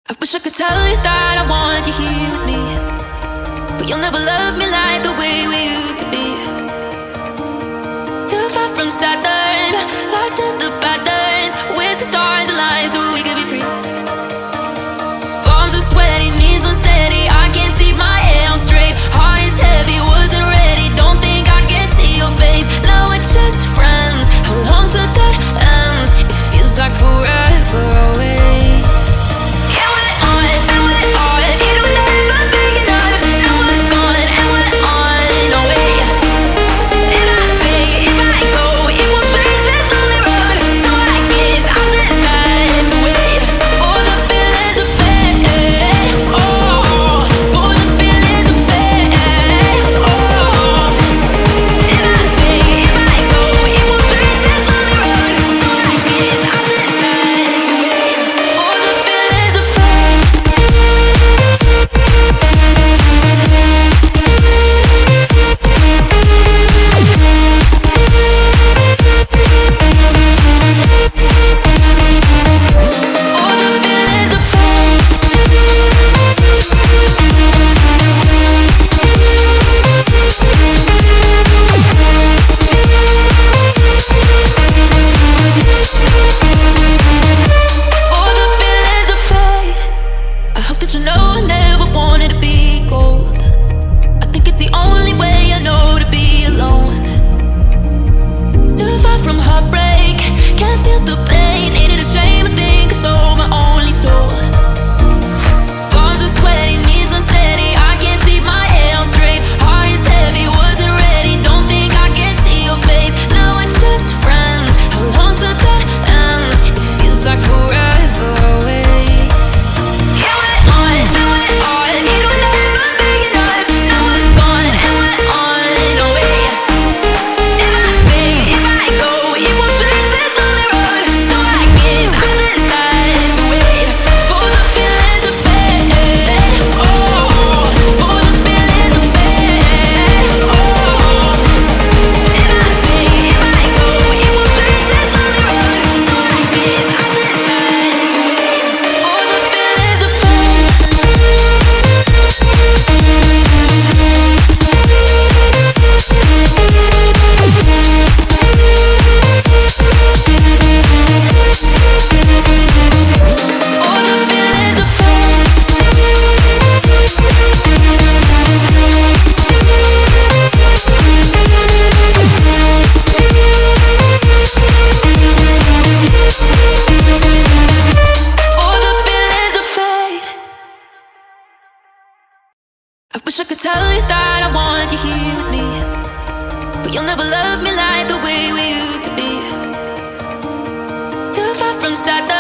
I wish I could tell you that I want you here with me, but you'll never love me like the way we used to be. Too far from Saturn, lost in the patterns. Wish the stars aligned so we could be free. Palms are sweaty, knees unsteady. I can't see my head on straight. Heart is heavy, wasn't ready. Don't think I can see your face. Now we're just friends. How long till that ends? It feels like forever away. I wish I could tell you that I want you here with me, but you'll never love me like the way we used to be. Too far from Saturn.